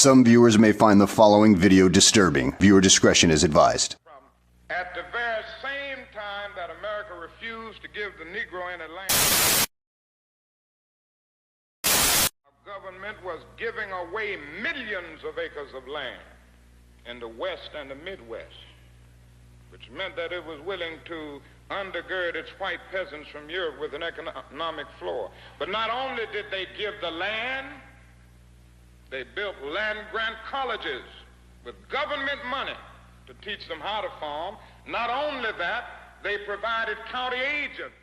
Some viewers may find the following video disturbing. Viewer discretion is advised. At the very same time that America refused to give the Negro any land, our government was giving away millions of acres of land in the West and the Midwest, which meant that it was willing to undergird its white peasants from Europe with an economic floor. But not only did they give the land, they built land-grant colleges with government money to teach them how to farm. Not only that, they provided county agents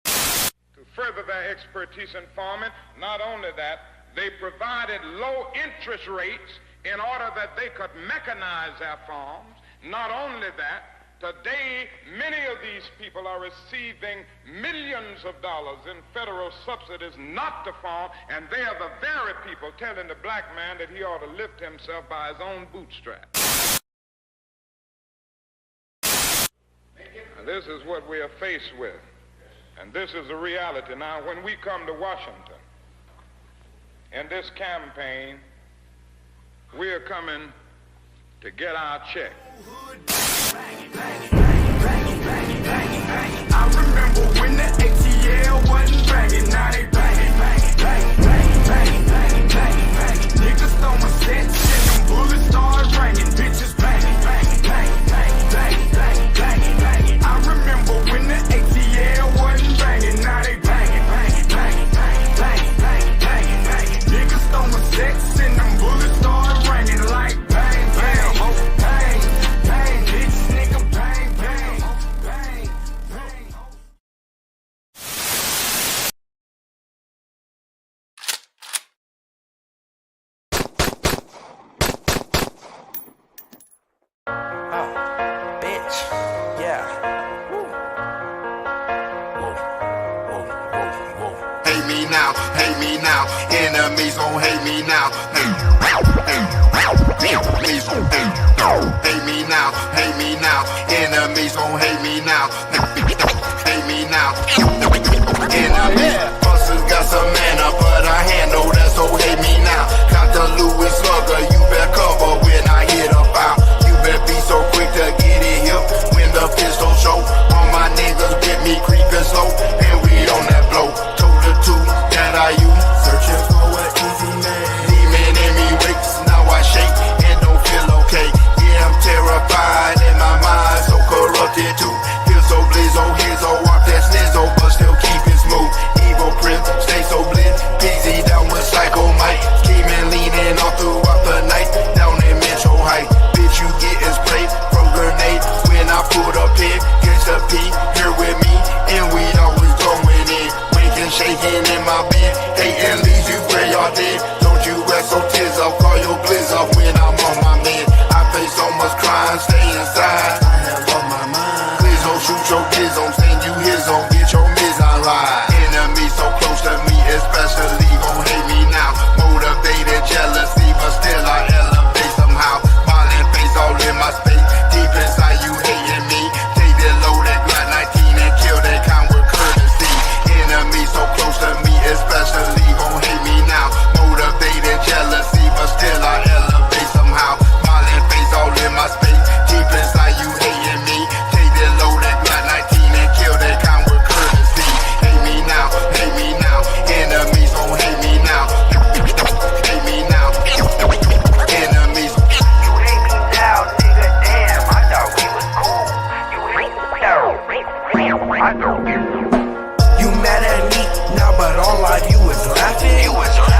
to further their expertise in farming. Not only that, they provided low interest rates in order that they could mechanize their farms. Not only that, today, many of these people are receiving millions of dollars in federal subsidies not to farm, and they are the very people telling the black man that he ought to lift himself by his own bootstraps. And this is what we are faced with, and this is a reality. Now, when we come to Washington in this campaign, we are coming to get our check. I remember when the ATL wasn't banging, now they banging, banging, banging, banging, banging, banging, banging. Niggas throwing sets and them bullets start ringing, bitches banging, banging, banging, banging, banging, banging, banging, banging. I remember when the ATL wasn't banging, now they banging, banging, banging, banging, banging, banging, banging, banging. Niggas throwing sets and them bullets start ringing like bang, bang, oh, bang, bang, bitch, nigga, bang, bang, bang, bang. Bitch, yeah. Woo. Hate me now, hate me now. Enemies gon' hate me now. Enemies gon' hate me now, hate me now. Enemies gon' hate me now. Hate me now. Enemies. Busters got some mana, but I handle that, so hate me now. Got the Louis Slugger, you better cover when I hit a foul. You better be so quick to get it hip when the pistol show. All my niggas with me creeping slow, and we on that blow. Told the two that I use, searching for an easy man. Demon in me wakes, now I shake and don't feel okay. Yeah, I'm terrified in my mind, so corrupted too. Feel so blizzo, hizzo, walk that snizzo, but still keep it smooth. Evil prim, stay so blitz, busy down with Psycho Mike. Scheming, leaning all throughout the night, down in Metro Heights. Bitch, you getting sprayed from grenades when I pulled up in. Catch the P, here with me, and we always going in. Winking, shaking in my bed, hating leaves you where y'all dead. Don't you act so tears up, call your blizz up when I'm on my man. I face so much crime, stay inside. I have on my mind. Please don't shoot your kids on, send you his on, get your miss online. Enemies so close to me, especially gon' hate me now. Motivated jealousy, but still I elevate somehow. Smiling face all in my space, deep inside you hating me. Take that loaded Glock 19 and kill that kind with courtesy. Enemies so close to me, especially gon' hate me now. Motivated jealousy, but still I elevate somehow. Smiling face all in my space, deep inside you hating me. Take that loaded Glock 19 and kill that kind with courtesy. Hate me now, hate me now. Enemies gon' hate me now. Hate me now. Enemies. You hate me now, nigga, damn, I thought we was cool. You hate me now, I don't get you. You mad at me now, but all I do is laughing.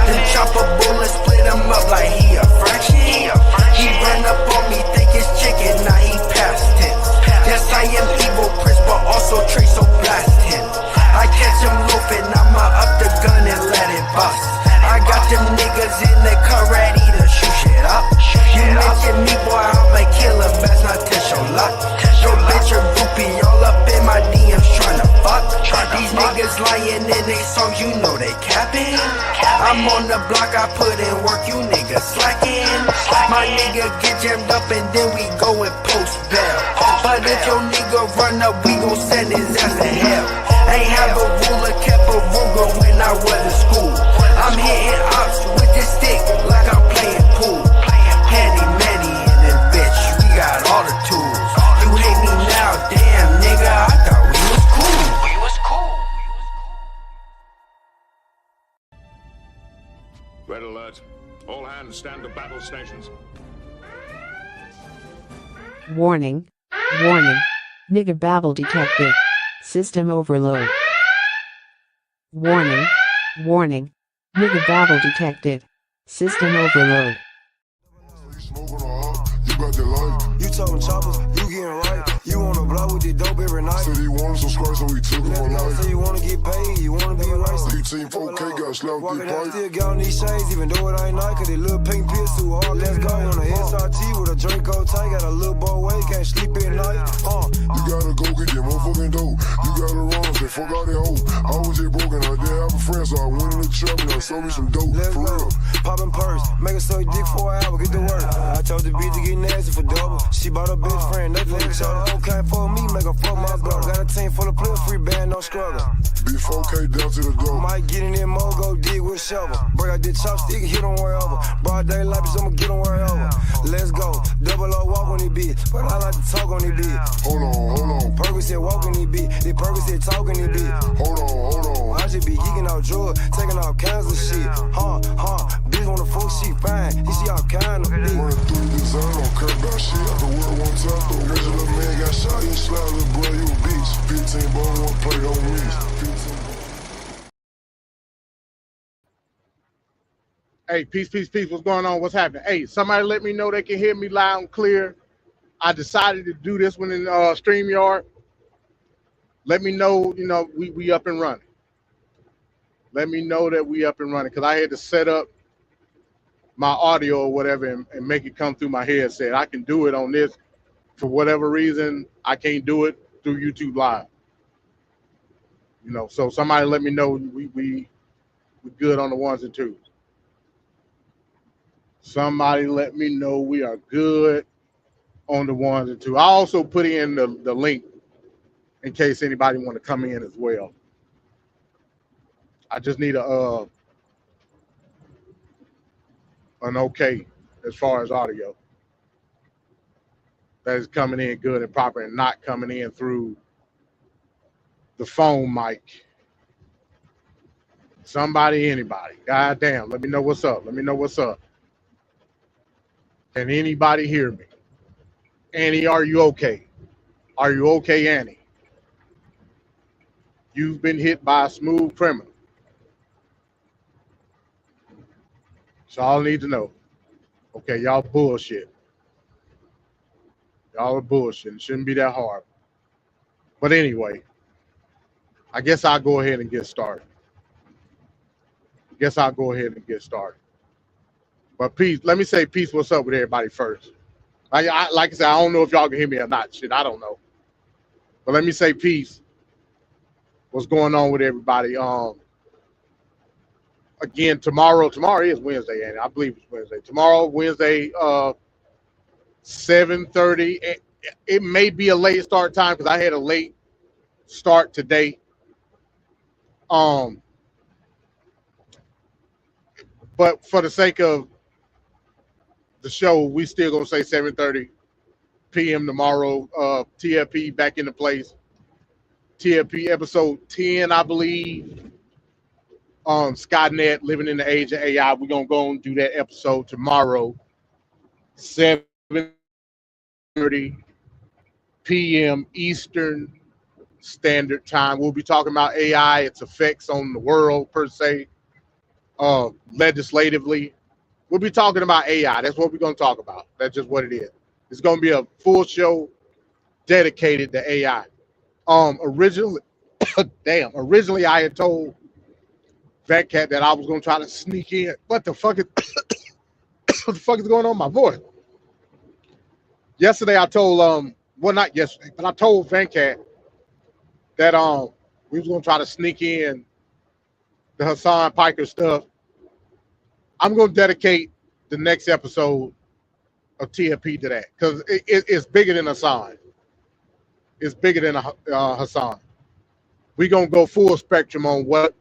Then chop a bullet, split him up like he a fraction. He run up on me, think it's chicken, now he past tense. Yes, I am evil, Prince, but also Trey, so blast him. I catch him loafing, I'ma up the gun and let it bust. I got them niggas in the car ready to shoot shit up. You mention me, boy, I'm a killer, best not test your luck. Yo, bitch, a groupie, all up in my DMs tryna fuck. These niggas lying in they songs, you know they capping. I'm on the block, I put in work, you niggas slacking. My nigga get jammed up and then we go and post bail. But if your nigga run up, we gon' send his ass to hell. Ain't have a ruler, kept a Ruger when I was in school. I'm hitting ops with this Red alert. All hands stand to battle stations. Warning. Warning. Nigga babble detected. System overload. Warning. Warning. Nigga babble detected. System overload. You got the light. You talking choppers, you getting right. You wanna blow with the dope every night. Said he wanted some scratch, so he took him on life. Say you wanna get paid, you wanna be right. Team 4K got slapped with the pipe. Still got on these shades, even though it ain't night. Cause they little pink pills too hard. Let's go on a SRT with a Draco tank. Got a little boy way, can't sleep at night. You gotta go get your motherfucking dope. You gotta run, say fuck out that hoe. I was just broken, I didn't have a friend, so I went in the trap and I sold me some dope. Let's for go. real. Poppin' purse, make her suck dick for an hour, get to work. I told the bitch to get nasty for double. She bought her best friend, they for each other. Okay for me, make her fuck my brother. Got a team full of players, free band, no struggle. Big 4K down to the door. Might get in there, mo, go dig with shovel. Break out the chopstick, hit on wherever. Broad daylight, bitch, I'ma get on wherever. Let's go, double O walk on this bitch, but I like to talk on this bitch. Hold on. Purpose said walk on this bitch, the purpose said talk on this bitch. Hold on. I just be geeking out drugs, taking all kinds of shit. Bitch wanna fuck, she fine, you see all kind of bitch. Running through the design, don't care about shit. I can work one time, though. Rich little man got shot, you slide, little boy, you a bitch. 15 ball, one play on me. 15 Hey, peace. What's going on? What's happening? Hey, somebody let me know they can hear me loud and clear. I decided to do this one in StreamYard. Let me know, we up and running. Let me know that we up and running because I had to set up my audio or whatever and make it come through my headset. I can do it on this. For whatever reason, I can't do it through YouTube Live. So somebody let me know we good on the ones and twos. Somebody let me know we are good on the ones and twos. I also put in the link in case anybody want to come in as well. I just need an okay as far as audio. That is coming in good and proper and not coming in through the phone mic. Somebody, anybody. God damn, let me know what's up. Can anybody hear me? Annie, are you okay? Are you okay, Annie? You've been hit by a smooth criminal. So I'll need to know. Okay, y'all bullshit. Y'all are bullshit. It shouldn't be that hard. But anyway, I guess I'll go ahead and get started. But peace, let me say peace, what's up with everybody first. Like I said, I don't know if y'all can hear me or not. Shit, I don't know. But let me say peace. What's going on with everybody? Again, tomorrow is Wednesday, and I believe it's Wednesday. Tomorrow, Wednesday, 7:30. It may be a late start time because I had a late start today. But for the sake of the show, we still gonna say 7:30 p.m. tomorrow. TFP back into place. TFP episode 10, I believe. Skynet, living in the age of AI. We're gonna go and do that episode tomorrow, 7:30 p.m. Eastern Standard Time. We'll be talking about AI, its effects on the world per se, legislatively. We'll be talking about AI. That's what we're gonna talk about. That's just what it is. It's gonna be a full show dedicated to AI. Originally I had told Fat Cat that I was gonna try to sneak in. What the fuck is what the fuck is going on with my voice? Yesterday I told well, not yesterday, but I told Fat Cat that we was gonna try to sneak in the Hassan Piker stuff. I'm gonna dedicate the next episode of TFP to that because it's bigger than Hassan. It's bigger than Hassan. We're gonna go full spectrum on what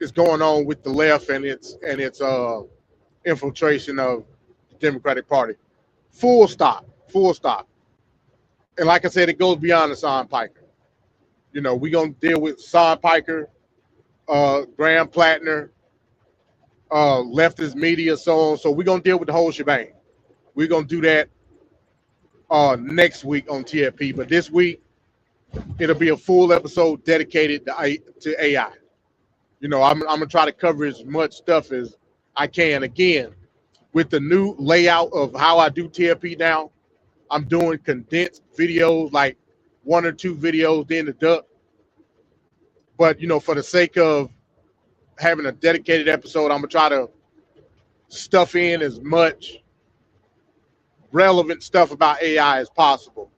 is going on with the left and its infiltration of the Democratic Party. Full stop. And like I said, it goes beyond Hassan Piker. We're gonna deal with Hassan Piker, Graham Plattner, leftist media, so on. So we're gonna deal with the whole shebang. We're gonna do that next week on TFP, but this week it'll be a full episode dedicated to AI. You know, I'm gonna try to cover as much stuff as I can. Again, with the new layout of how I do TFP now, I'm doing condensed videos, like 1 or 2 videos, then the duck. But you know, for the sake of having a dedicated episode, I'm gonna try to stuff in as much relevant stuff about AI as possible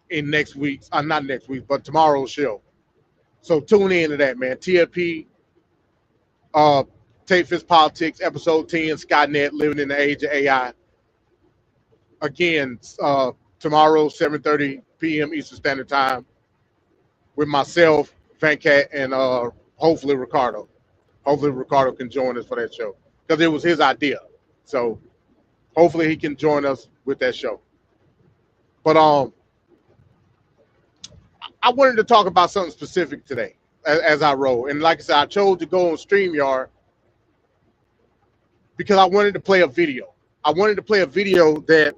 in next week's, not next week, but tomorrow's show. So tune in to that, man. TFP, Tape Fist Politics, episode 10, Skynet, living in the age of AI. Again, tomorrow, 7:30 p.m. Eastern Standard Time, with myself, Vancat, and hopefully Ricardo. Hopefully Ricardo can join us for that show because it was his idea. So hopefully he can join us with that show. But I wanted to talk about something specific today as I roll. And like I said, I chose to go on StreamYard because I wanted to play a video. I wanted to play a video that,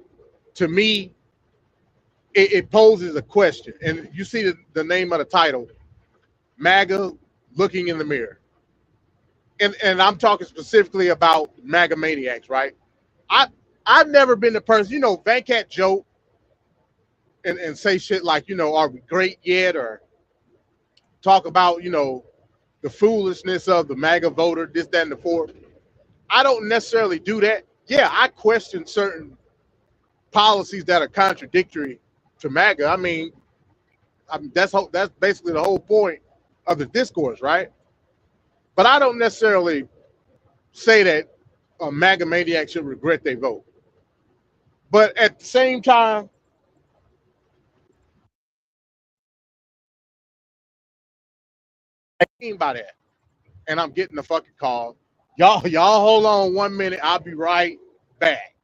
to me, it poses a question. And you see the name of the title, MAGA Looking in the Mirror. And I'm talking specifically about MAGA maniacs, right? I've never been the person, you know, Vancat joke and say shit like, you know, are we great yet? Or talk about, you know, the foolishness of the MAGA voter, this, that, and the fourth. I don't necessarily do that. Yeah, I question certain policies that are contradictory to MAGA. I mean that's basically the whole point of the discourse, right? But I don't necessarily say that a MAGA maniac should regret their vote. But at the same time, I mean by that, and I'm getting the fucking call. Y'all hold on 1 minute. I'll be right back.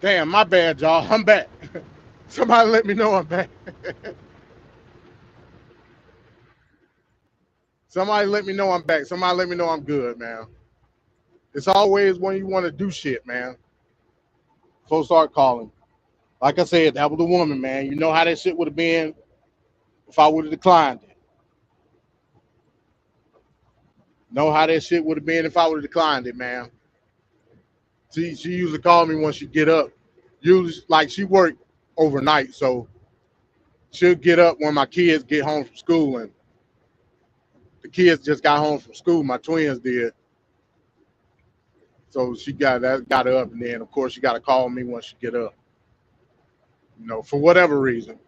Damn, my bad, y'all. I'm back. Somebody let me know I'm back. Somebody let me know I'm back. Somebody let me know I'm good, man. It's always when you want to do shit, man. Folks start calling. Like I said, that was the woman, man. You know how that shit would have been if I would have declined it. Know how that shit would have been if I would have declined it, man. She usually called me when she get up. Usually, like she worked overnight, so she'll get up when my kids get home from school, and the kids just got home from school. My twins did, so she got her up, and then of course she got to call me when she get up. You know, for whatever reason.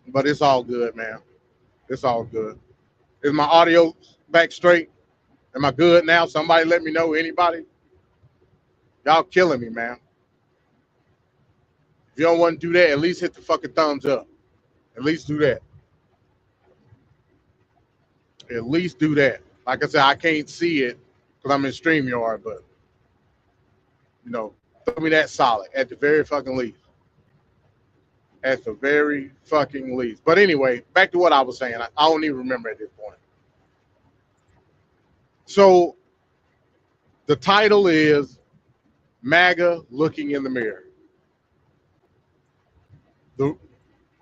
But it's all good, man. It's all good. Is my audio back straight? Am I good now? Somebody let me know. Anybody? Y'all killing me, man. If you don't want to do that, at least hit the fucking thumbs up. At least do that. At least do that. Like I said, I can't see it because I'm in StreamYard, but you know, throw me that solid at the very fucking least. At the very fucking least. But anyway, back to what I was saying. I don't even remember at this point. So the title is MAGA Looking in the Mirror. The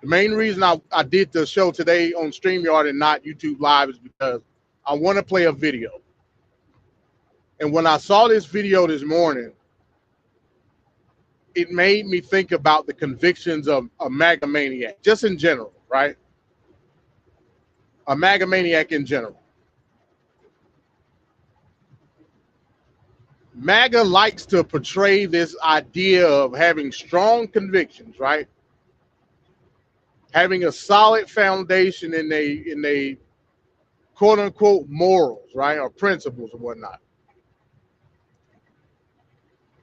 main reason I did the show today on StreamYard and not YouTube Live is because I want to play a video. And when I saw this video this morning, it made me think about the convictions of a MAGA maniac, just in general, right? A MAGA maniac in general. MAGA likes to portray this idea of having strong convictions, right? Having a solid foundation in a quote unquote morals, right? Or principles or whatnot.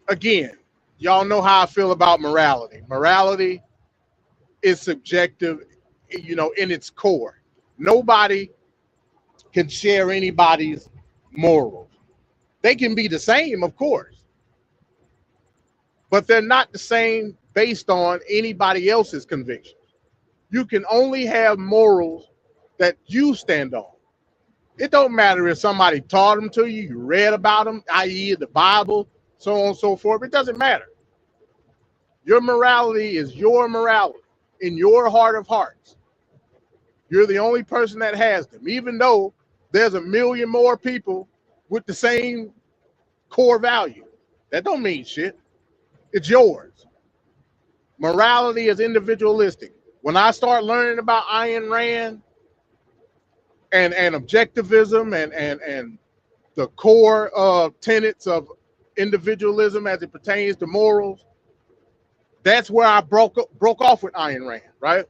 Again, y'all know how I feel about morality. Morality is subjective, you know, in its core. Nobody can share anybody's morals. They can be the same, of course, but they're not the same based on anybody else's convictions. You can only have morals that you stand on. It don't matter if somebody taught them to you, you read about them, i.e. the Bible, so on and so forth. It doesn't matter. Your morality is your morality in your heart of hearts. You're the only person that has them, even though there's a million more people with the same core value. That don't mean shit. It's yours. Morality is individualistic. When I start learning about Ayn Rand and objectivism and the core tenets of individualism as it pertains to morals, that's where I broke off with Ayn Rand, right?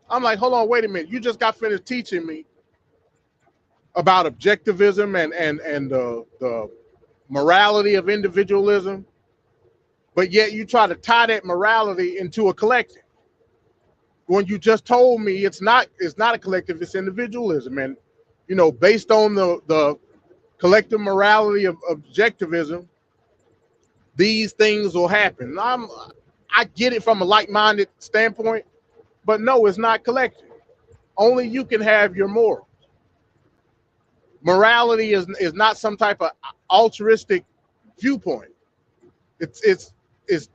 I'm like, hold on, wait a minute. You just got finished teaching me about objectivism and the morality of individualism, but yet you try to tie that morality into a collective. When you just told me it's not a collective, it's individualism. And, you know, based on the collective morality of objectivism, these things will happen. I get it from a like-minded standpoint, but no, it's not collective. Only you can have your morals. Morality is not some type of altruistic viewpoint. It's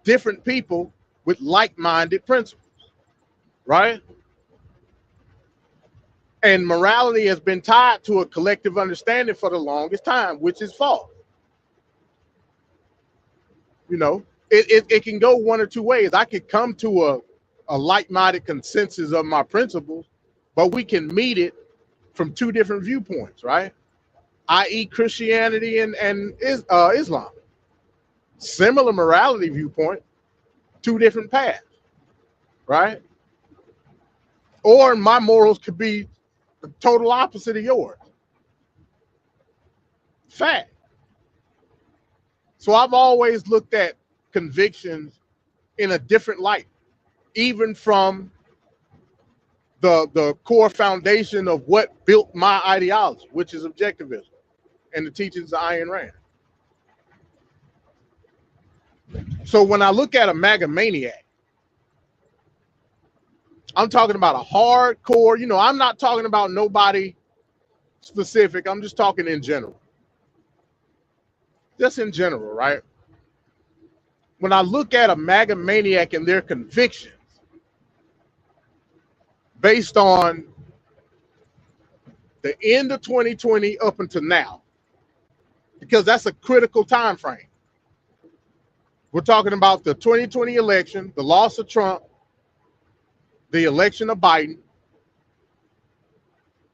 different people with like-minded principles, right? And morality has been tied to a collective understanding for the longest time, which is false. You know, it can go one or two ways. I could come to a like-minded consensus of my principles, but we can meet it from two different viewpoints, right? I.e. Christianity and Islam. Similar morality viewpoint, two different paths, right? Or my morals could be the total opposite of yours. Fact. So I've always looked at convictions in a different light, even from the core foundation of what built my ideology, which is objectivism and the teachings of Ayn Rand. So when I look at a MAGA maniac, I'm talking about a hardcore, I'm not talking about nobody specific. I'm just talking in general. Just in general, right? When I look at a MAGA maniac and their convictions based on the end of 2020 up until now, because that's a critical time frame. We're talking about the 2020 election, the loss of Trump, the election of Biden,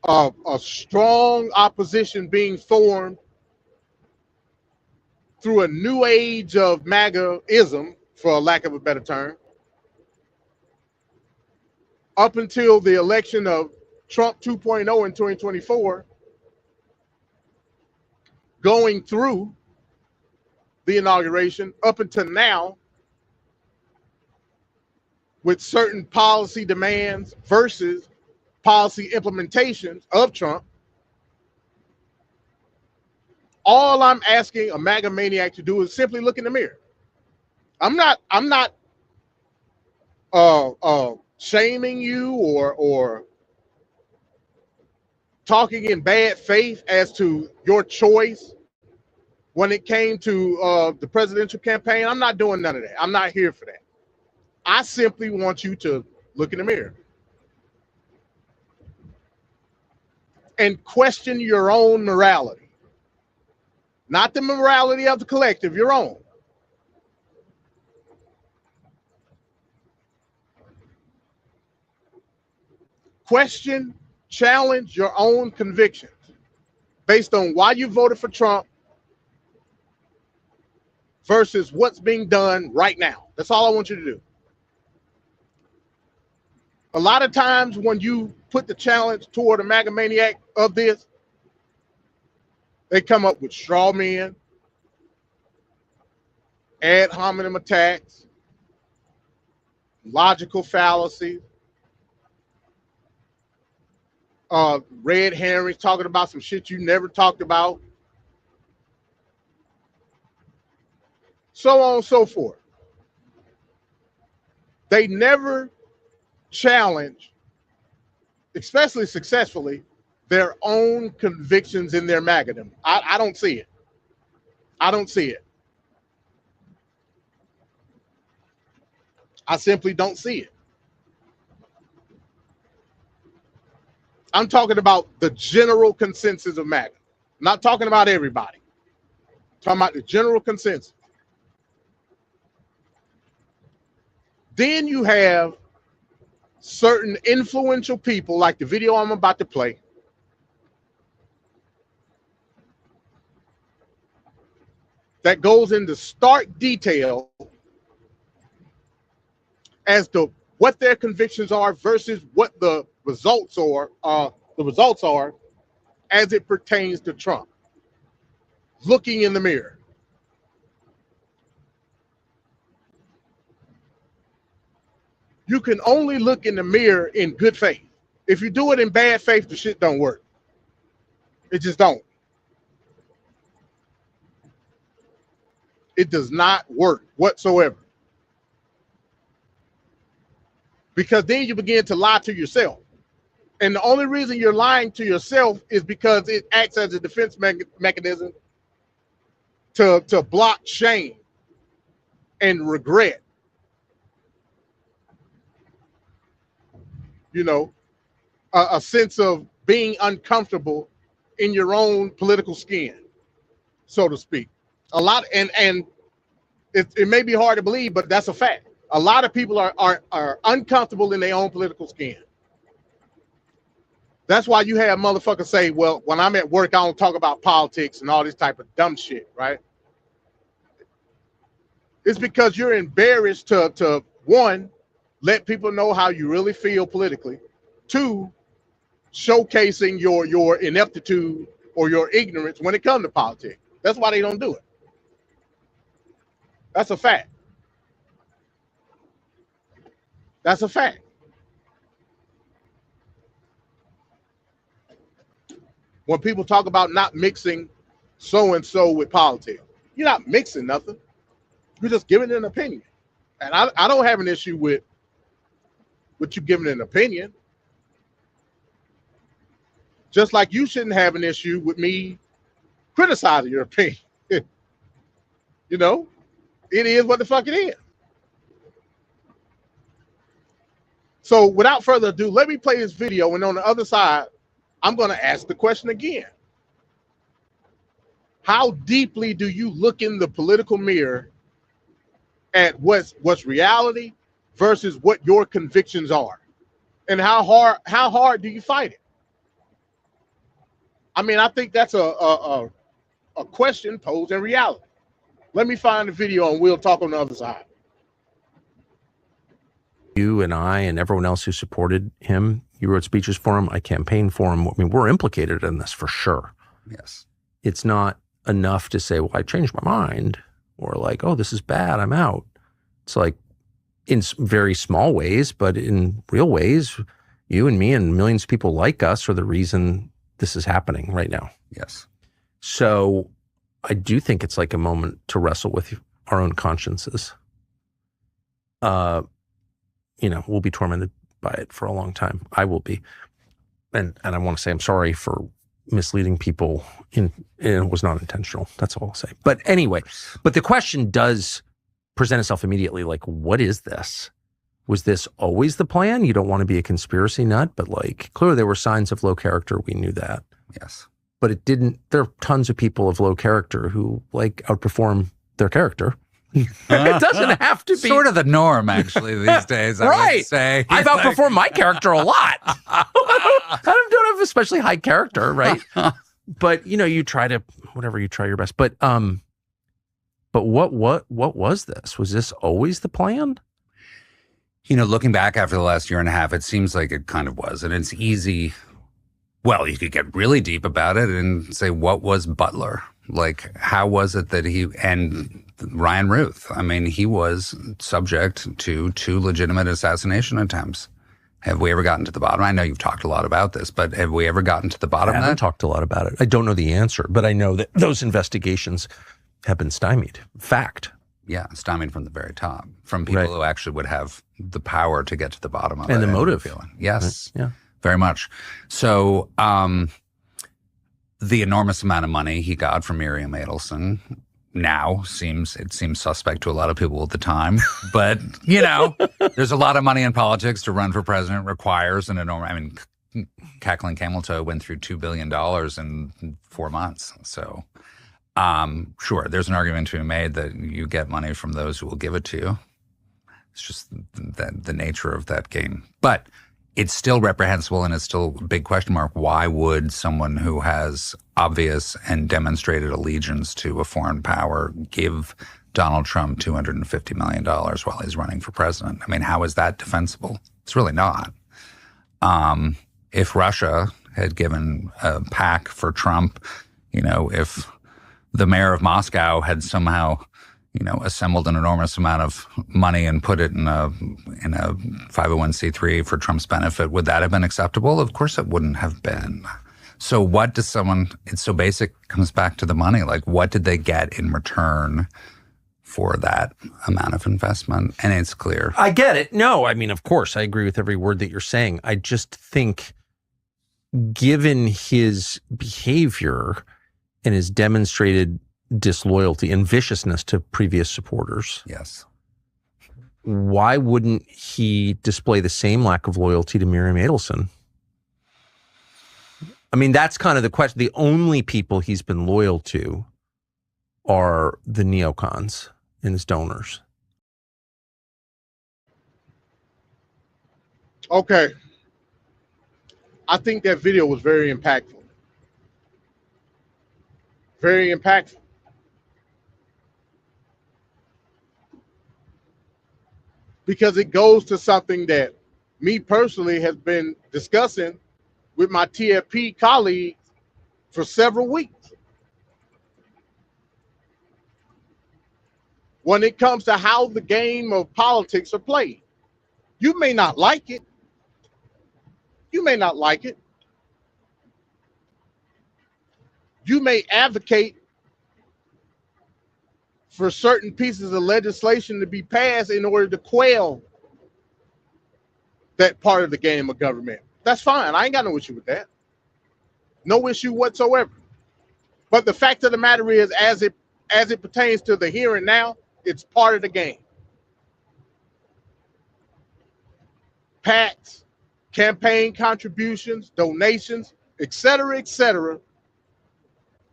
a strong opposition being formed through a new age of MAGA-ism, for a lack of a better term, up until the election of Trump 2.0 in 2024, going through the inauguration up until now, with certain policy demands versus policy implementations of Trump. All I'm asking a MAGA maniac to do is simply look in the mirror. I'm not shaming you or talking in bad faith as to your choice when it came to the presidential campaign. I'm not doing none of that. I'm not here for that. I simply want you to look in the mirror and question your own morality, not the morality of the collective, your own. Question, challenge your own convictions based on why you voted for Trump versus what's being done right now. That's all I want you to do. A lot of times when you put the challenge toward a MAGA maniac of this, they come up with straw men, ad hominem attacks, logical fallacies, red herrings, talking about some shit you never talked about, so on and so forth. They never challenge, especially successfully, their own convictions in their MAGAdom. I don't see it. I don't see it. I simply don't see it. I'm talking about the general consensus of MAGA. I'm not talking about everybody. I'm talking about the general consensus. Then you have certain influential people, like the video I'm about to play, that goes into stark detail as to what their convictions are versus what the results are as it pertains to Trump. Looking in the mirror. You can only look in the mirror in good faith. If you do it in bad faith, the shit don't work. It just don't. It does not work whatsoever. Because then you begin to lie to yourself. And the only reason you're lying to yourself is because it acts as a defense mechanism to block shame and regret. You know, a sense of being uncomfortable in your own political skin, so to speak. A lot, and it may be hard to believe, but that's a fact. A lot of people are uncomfortable in their own political skin. That's why you have motherfuckers say, well, when I'm at work, I don't talk about politics and all this type of dumb shit, right? It's because you're embarrassed to one, let people know how you really feel politically. Two, showcasing your ineptitude or your ignorance when it comes to politics. That's why they don't do it. That's a fact. That's a fact. When people talk about not mixing so-and-so with politics, you're not mixing nothing. You're just giving an opinion. And I don't have an issue with you giving an opinion. Just like you shouldn't have an issue with me criticizing your opinion. You know, it is what the fuck it is. So without further ado, let me play this video. And on the other side, I'm going to ask the question again. How deeply do you look in the political mirror at what's reality versus what your convictions are? And how hard do you fight it? I mean, I think that's a question posed in reality. Let me find the video and we'll talk on the other side. You and I and everyone else who supported him, you wrote speeches for him, I campaigned for him. I mean, we're implicated in this for sure. Yes. It's not enough to say, well, I changed my mind, or like, oh, this is bad, I'm out. It's like in very small ways, but in real ways, you and me and millions of people like us are the reason this is happening right now. Yes. So I do think it's like a moment to wrestle with our own consciences. You know, we'll be tormented by it for a long time. I will be. And I want to say I'm sorry for misleading people. It was not intentional. That's all I'll say. But anyway, but the question does present itself immediately, like, what is this? Was this always the plan? You don't want to be a conspiracy nut, but like, clearly there were signs of low character. We knew that. Yes. But it didn't, there are tons of people of low character who like outperform their character. It doesn't have to be sort of the norm, actually, these days. I right. would say. I've outperformed my character a lot. I don't have especially high character, right? But you know, you try to you try your best. But what was this? Was this always the plan? You know, looking back after the last year and a half, it seems like it kind of was, and it's easy. Well, you could get really deep about it and say, what was Butler? Like, how was it that and Ryan Ruth, I mean, he was subject to 2 legitimate assassination attempts. Have we ever gotten to the bottom? I know you've talked a lot about this, but have we ever gotten to the bottom of that? I haven't talked a lot about it. I don't know the answer, but I know that those investigations have been stymied. Fact. Yeah, stymied from the very top, from people who actually would have the power to get to the bottom of it. And the motive. Yes, right. Yeah, very much. So the enormous amount of money he got from Miriam Adelson now seems suspect to a lot of people at the time. But, you know, there's a lot of money in politics. To run for president requires an enormous, I mean, Kathleen Cameltoe went through $2 billion in 4 months. So, sure, there's an argument to be made that you get money from those who will give it to you. It's just the nature of that game. But it's still reprehensible, and it's still a big question mark. Why would someone who has obvious and demonstrated allegiance to a foreign power give Donald Trump $250 million while he's running for president? I mean, how is that defensible? It's really not. If Russia had given a PAC for Trump, you know, if the mayor of Moscow had somehow, you know, assembled an enormous amount of money and put it in a 501c3 for Trump's benefit, would that have been acceptable? Of course it wouldn't have been. So what does someone, it's so basic, comes back to the money. Like, what did they get in return for that amount of investment? And it's clear. I get it. No, I mean, of course, I agree with every word that you're saying. I just think, given his behavior and his demonstrated disloyalty and viciousness to previous supporters. Yes. Why wouldn't he display the same lack of loyalty to Miriam Adelson? I mean, that's kind of the question. The only people he's been loyal to are the neocons and his donors. Okay. I think that video was very impactful. Very impactful. Because it goes to something that me personally has been discussing with my TFP colleagues for several weeks. When it comes to how the game of politics are played, you may not like it. You may not like it. You may advocate for certain pieces of legislation to be passed in order to quell that part of the game of government. That's fine. I ain't got no issue with that. No issue whatsoever. But the fact of the matter is, as it pertains to the here and now, it's part of the game. PACs, campaign contributions, donations, etc.,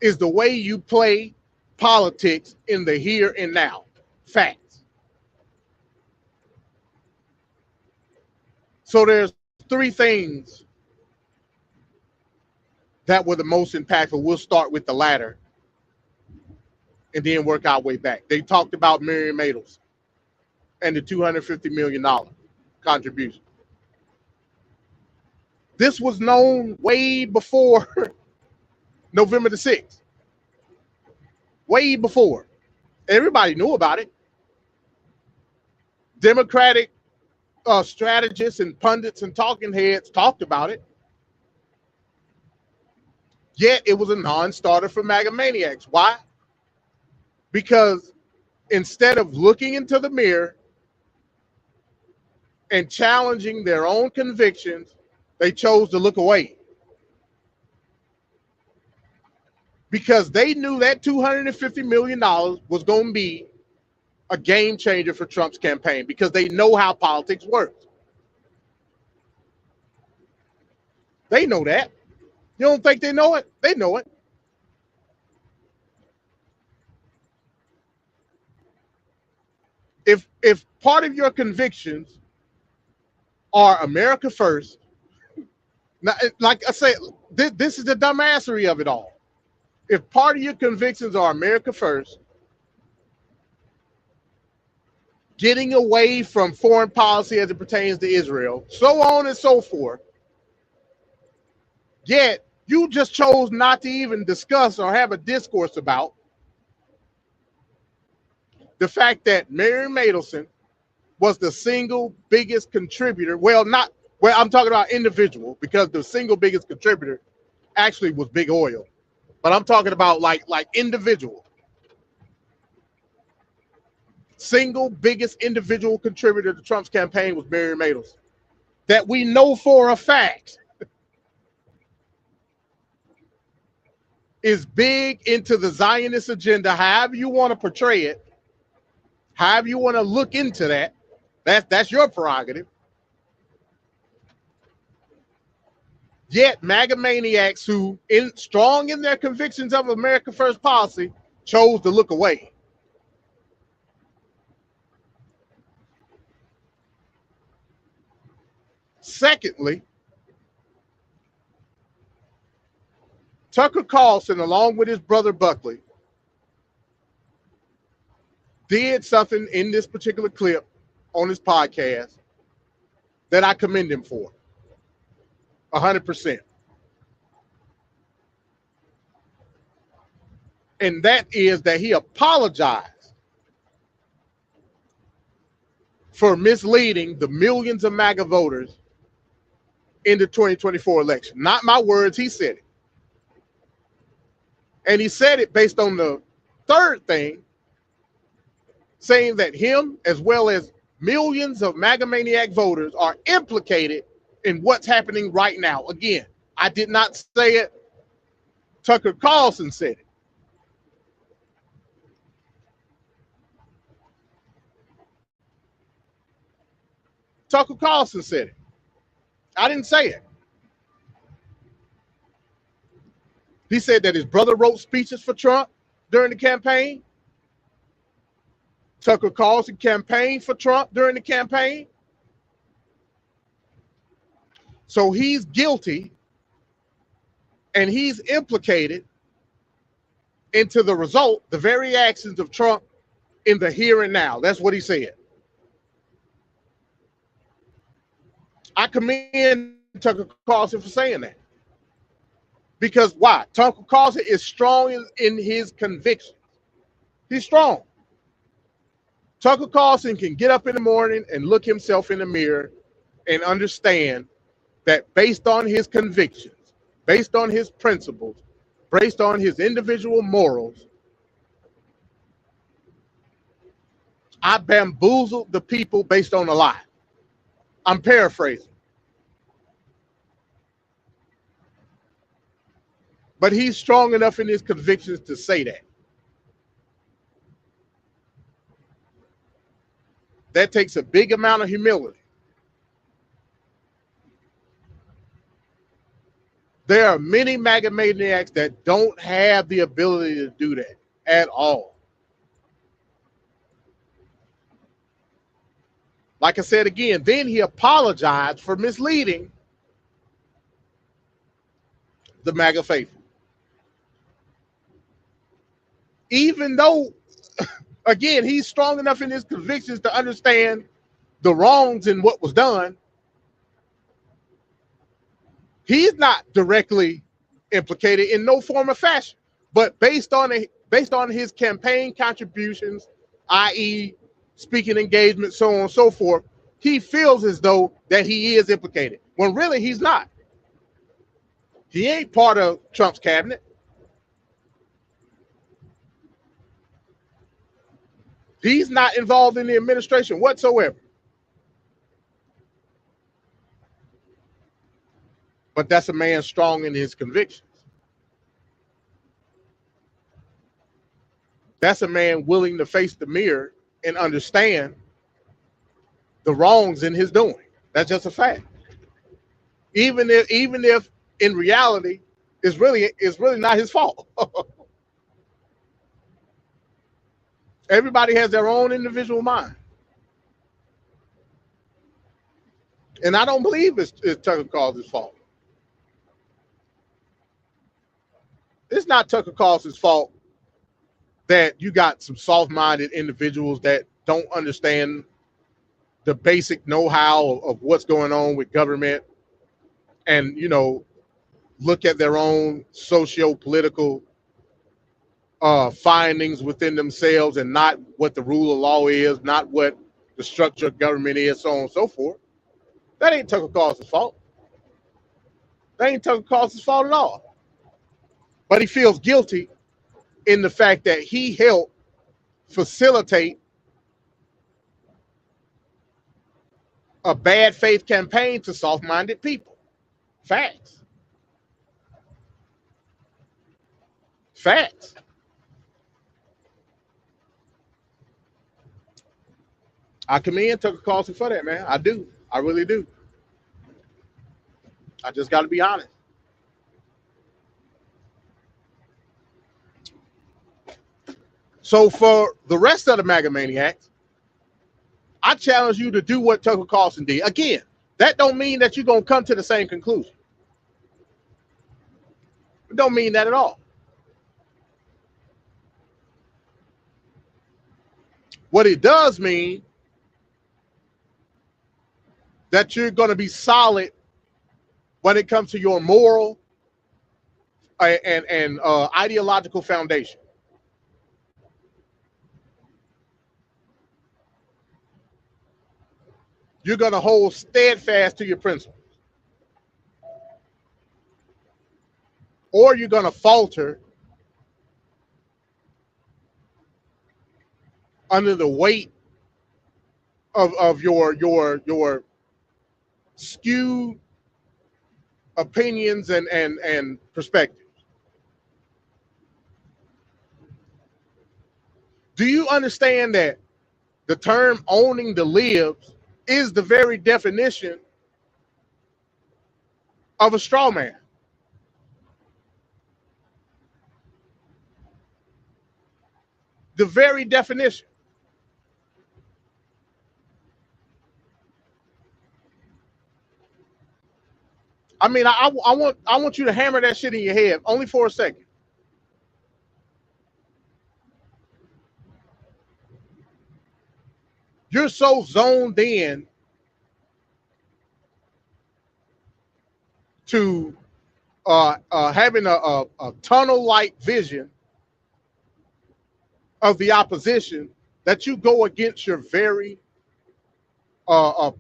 is the way you play politics in the here and now. Facts. So there's three things that were the most impactful. We'll start with the latter and then work our way back. They talked about Miriam Adelson and the $250 million contribution. This was known way before November the 6th. Way before. Everybody knew about it. Democratic strategists and pundits and talking heads talked about it. Yet it was a non-starter for MAGA maniacs. Why? Because instead of looking into the mirror and challenging their own convictions, they chose to look away. Because they knew that $250 million was going to be a game changer for Trump's campaign, because they know how politics works. They know that. You don't think they know it? They know it. If part of your convictions are America first, now, like I said, this is the dumbassery of it all. If part of your convictions are America first, getting away from foreign policy as it pertains to Israel, so on and so forth, yet you just chose not to even discuss or have a discourse about the fact that Miriam Adelson was the single biggest contributor. Well, I'm talking about individual, because the single biggest contributor actually was Big Oil. But I'm talking about like individual. Single biggest individual contributor to Trump's campaign was Miriam Adelson. That we know for a fact is big into the Zionist agenda, however you want to portray it, however you want to look into that. That's your prerogative. Yet MAGA maniacs who strong in their convictions of America First policy chose to look away. Secondly, Tucker Carlson, along with his brother Buckley, did something in this particular clip on his podcast that I commend him for 100%. And that is that he apologized for misleading the millions of MAGA voters in the 2024 election. Not my words, he said it. And he said it based on the third thing, saying that him, as well as millions of MAGA maniac voters, are implicated in what's happening right now. Again, I did not say it. Tucker Carlson said it. Tucker Carlson said it. I didn't say it. He said that his brother wrote speeches for Trump during the campaign. Tucker Carlson campaigned for Trump during the campaign. So he's guilty and he's implicated into the result, the very actions of Trump in the here and now. That's what he said. I commend Tucker Carlson for saying that. Because why? Tucker Carlson is strong in his convictions. He's strong. Tucker Carlson can get up in the morning and look himself in the mirror and understand that based on his convictions, based on his principles, based on his individual morals, I bamboozled the people based on a lie. I'm paraphrasing. But he's strong enough in his convictions to say that. That takes a big amount of humility. There are many MAGA maniacs that don't have the ability to do that at all. Like I said again, then he apologized for misleading the MAGA faithful. Even though, again, he's strong enough in his convictions to understand the wrongs in what was done, he's not directly implicated in no form or fashion. But based on his campaign contributions, i.e., speaking engagement, so on and so forth, he feels as though that he is implicated, when really he's not. He ain't part of Trump's cabinet. He's not involved in the administration whatsoever. But that's a man strong in his convictions. That's a man willing to face the mirror and understand the wrongs in his doing. That's just a fact. Even if in reality it's really not his fault. Everybody has their own individual mind. And I don't believe it's Tucker Carlson's fault. It's not Tucker Carlson's fault that you got some soft-minded individuals that don't understand the basic know-how of what's going on with government and, look at their own socio-political findings within themselves and not what the rule of law is, not what the structure of government is, so on and so forth. That ain't Tucker Carlson's fault. That ain't Tucker Carlson's fault at all. But he feels guilty in the fact that he helped facilitate a bad faith campaign to soft-minded people. Facts. Facts. I commend Tucker Carlson for that, man. I do. I really do. I just got to be honest. So for the rest of the MAGA maniacs, I challenge you to do what Tucker Carlson did. Again, that don't mean that you're going to come to the same conclusion. It don't mean that at all. What it does mean that you're going to be solid when it comes to your moral and ideological foundation. You're going to hold steadfast to your principles. Or you're going to falter under the weight of your skewed opinions and perspectives. Do you understand that the term owning the libs is the very definition of a straw man? The very definition. I mean, I want you to hammer that shit in your head only for a second. You're so zoned in to having a tunnel-like vision of the opposition that you go against your very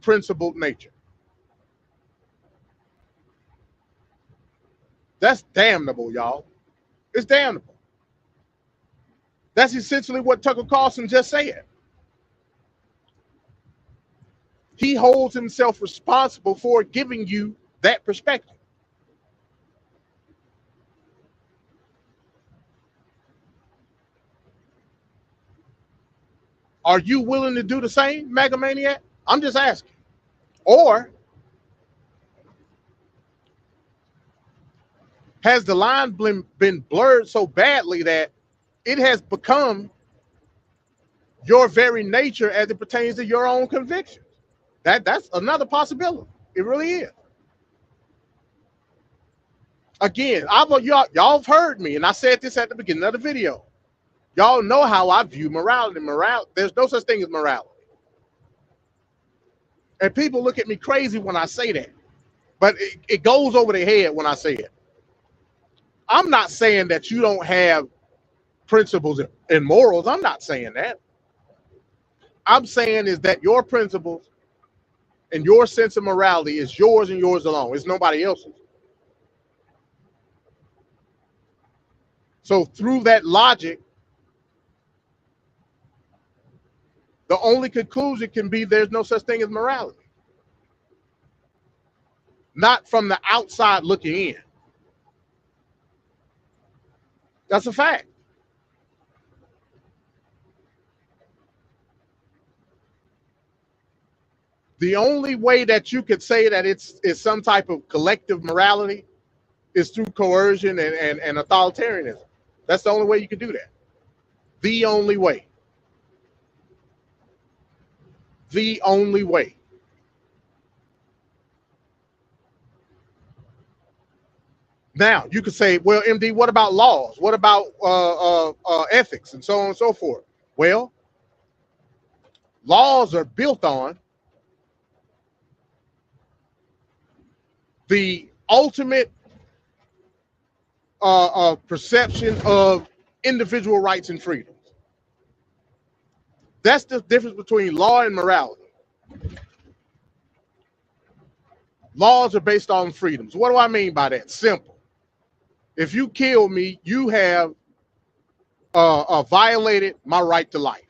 principled nature. That's damnable, y'all. It's damnable. That's essentially what Tucker Carlson just said. he holds himself responsible for giving you that perspective. Are you willing to do the same, MAGA Maniac? I'm just asking. Or has the line been blurred so badly that it has become your very nature as it pertains to your own convictions? That's another possibility. It really is. Again, y'all have heard me, and I said this at the beginning of the video. Y'all know how I view morality. There's no such thing as morality. And people look at me crazy when I say that. But it goes over their head when I say it. I'm not saying that you don't have principles and morals. I'm not saying that. I'm saying is that your principles and your sense of morality is yours and yours alone. It's nobody else's. So through that logic, the only conclusion can be there's no such thing as morality. Not from the outside looking in. That's a fact. The only way that you could say that it's some type of collective morality is through coercion and authoritarianism. That's the only way you can do that. The only way. The only way. Now, you could say, well, MD, what about laws? What about ethics and so on and so forth? Well, laws are built on the ultimate perception of individual rights and freedoms. That's the difference between law and morality. Laws are based on freedoms. What do I mean by that? Simple. If you kill me, you have violated my right to life.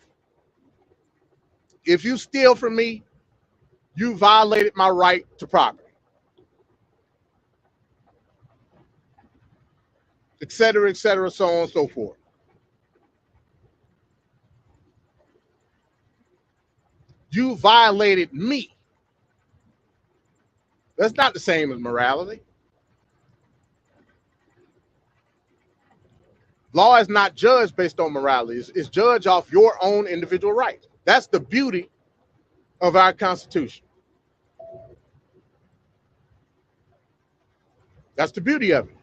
If you steal from me, you violated my right to property, et cetera, so on and so forth. You violated me. That's not the same as morality. Law is not judged based on morality. It's judged off your own individual rights. That's the beauty of our Constitution. That's the beauty of it.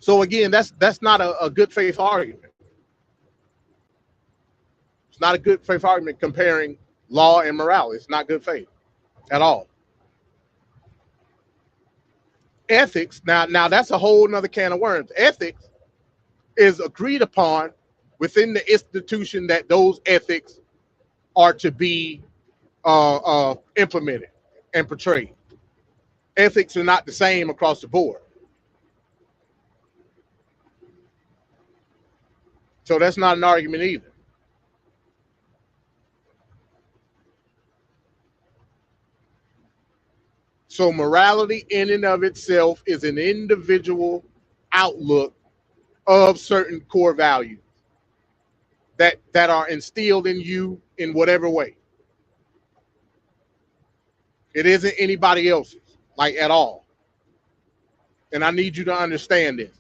So again, that's not a good faith argument. It's not a good faith argument comparing law and morality. It's not good faith at all. Ethics, now that's a whole nother can of worms. Ethics is agreed upon within the institution that those ethics are to be implemented and portrayed. Ethics are not the same across the board. So that's not an argument either. So morality in and of itself is an individual outlook of certain core values that are instilled in you in whatever way. It isn't anybody else's, like at all. And I need you to understand this.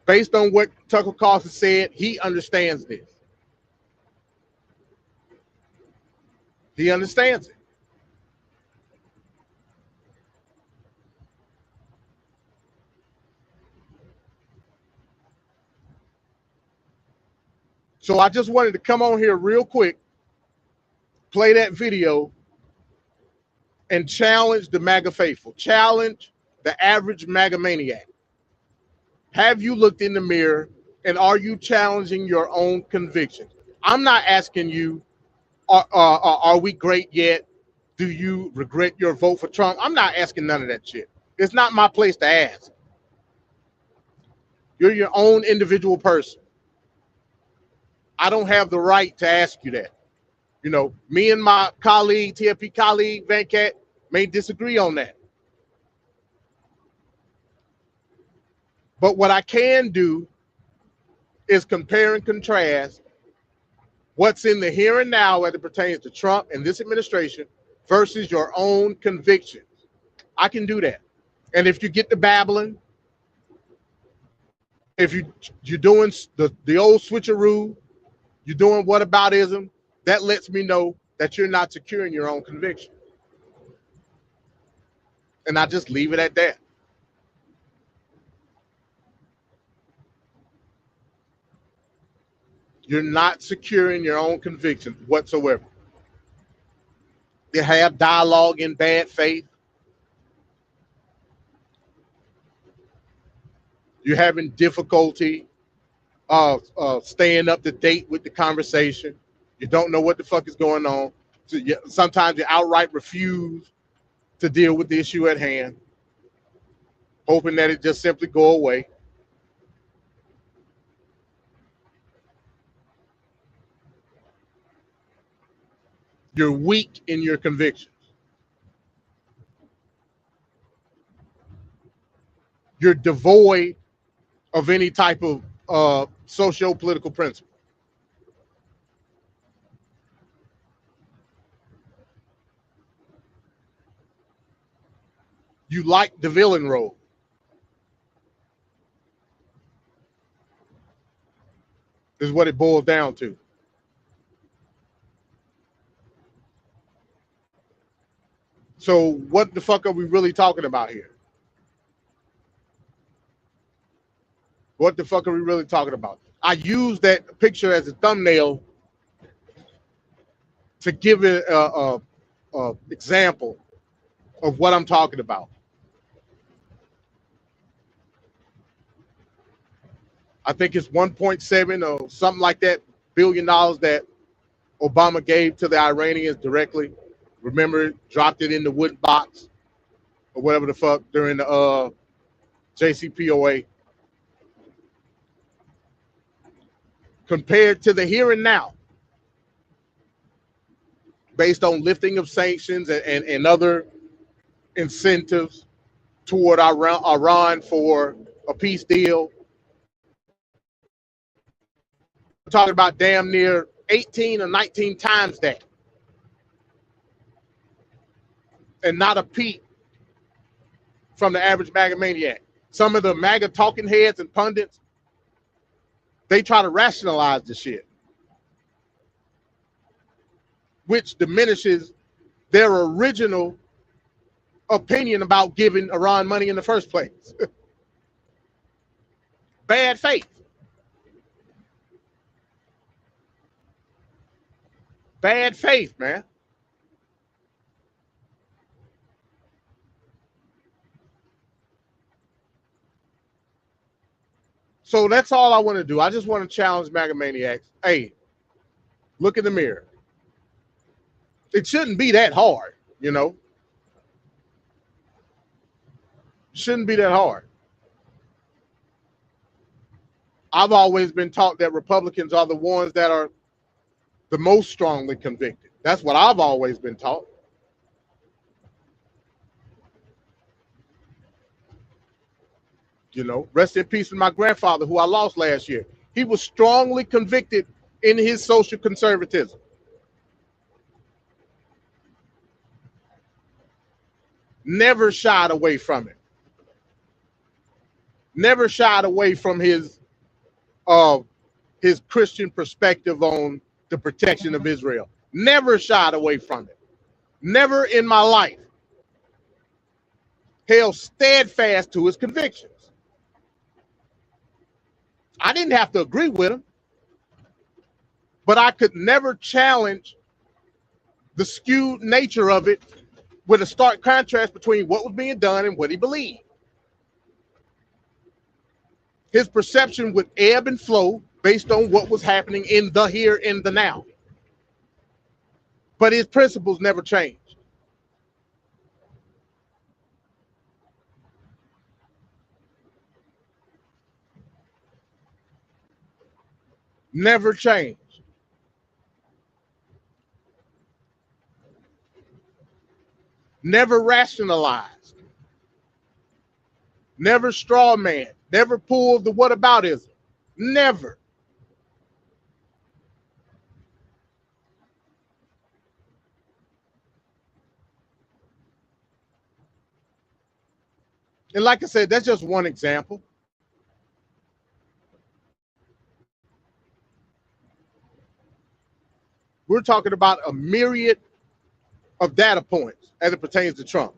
Based on what Tucker Carlson said, he understands this. He understands it. So I just wanted to come on here real quick, play that video, and challenge the MAGA faithful, challenge the average MAGA maniac. Have you looked in the mirror and are you challenging your own convictions? I'm not asking you, are we great yet? Do you regret your vote for Trump? I'm not asking none of that shit. It's not my place to ask. You're your own individual person. I don't have the right to ask you that. You know, me and my colleague, TFP colleague, Van Cat, may disagree on that. But what I can do is compare and contrast what's in the here and now as it pertains to Trump and this administration versus your own convictions. I can do that. And if you get to babbling, if you're doing the old switcheroo, you're doing whataboutism, that lets me know that you're not secure in your own conviction. And I just leave it at that. You're not secure in your own convictions whatsoever. You have dialogue in bad faith. You're having difficulty staying up to date with the conversation. You don't know what the fuck is going on. So sometimes you outright refuse to deal with the issue at hand, hoping that it just simply go away. You're weak in your convictions. You're devoid of any type of socio-political principle. You like the villain role. Is what it boils down to. So what the fuck are we really talking about here? What the fuck are we really talking about? I use that picture as a thumbnail to give it a example of what I'm talking about. I think it's 1.7 or something like that billion dollars that Obama gave to the Iranians directly. Remember, dropped it in the wooden box or whatever the fuck during the JCPOA. Compared to the here and now, based on lifting of sanctions and other incentives toward Iran for a peace deal. We're talking about damn near 18 or 19 times that. And not a peep from the average MAGA maniac. Some of the MAGA talking heads and pundits, they try to rationalize the shit, which diminishes their original opinion about giving Iran money in the first place. Bad faith. Bad faith, man. So that's all I want to do. I just want to challenge MAGA maniacs. Hey, look in the mirror. It shouldn't be that hard, you know. Shouldn't be that hard. I've always been taught that Republicans are the ones that are the most strongly convicted. That's what I've always been taught. You know, rest in peace with my grandfather, who I lost last year. He was strongly convicted in his social conservatism. Never shied away from it. Never shied away from his Christian perspective on the protection of Israel. Never shied away from it. Never in my life. Held steadfast to his convictions. I didn't have to agree with him, but I could never challenge the skewed nature of it with a stark contrast between what was being done and what he believed. His perception would ebb and flow based on what was happening in the here and the now. But his principles never changed. Never changed. never rationalized, never straw man, never pulled the whataboutism, never. And like I said, that's just one example. We're talking about a myriad of data points as it pertains to Trump.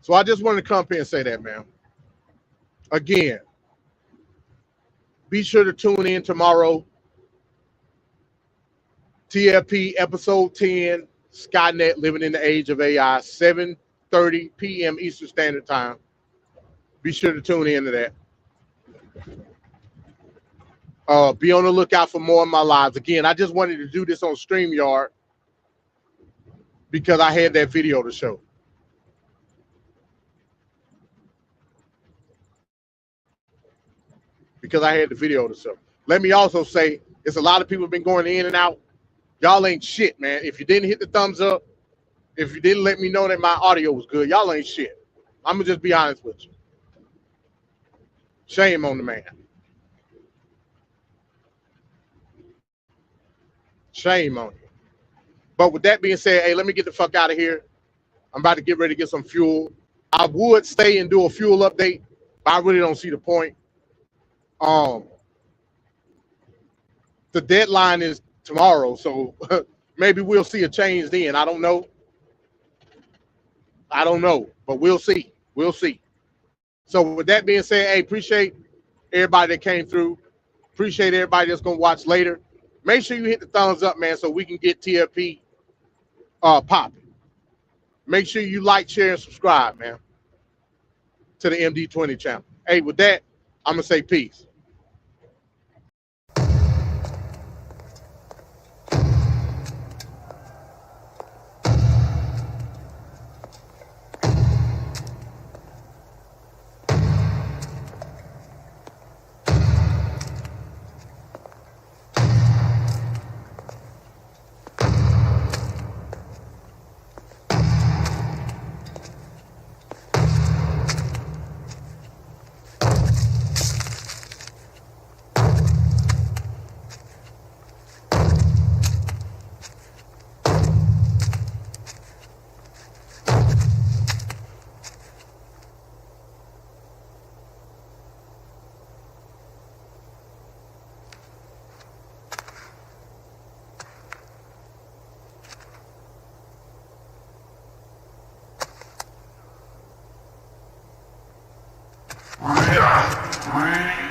So I just wanted to come up here and say that, man. Again, be sure to tune in tomorrow. TFP episode 10, Skynet, Living in the Age of AI, 7:30 p.m. Eastern Standard Time. Be sure to tune into that. Be on the lookout for more of my lives. Again, I just wanted to do this on StreamYard because I had that video to show. Because I had the video to show. Let me also say, it's a lot of people been going in and out. Y'all ain't shit, man. If you didn't hit the thumbs up, if you didn't let me know that my audio was good, y'all ain't shit. I'm going to just be honest with you. Shame on the man. Shame on you. But with that being said, hey, let me get the fuck out of here. I'm about to get ready to get some fuel. I would stay and do a fuel update, but I really don't see the point. The deadline is tomorrow, so maybe we'll see a change then. I don't know. But we'll see. We'll see. So with that being said, hey, appreciate everybody that came through. Appreciate everybody that's going to watch later. Make sure you hit the thumbs up, man, so we can get TFP popping. Make sure you like, share, and subscribe, man, to the MD20 channel. Hey, with that, I'm going to say peace. We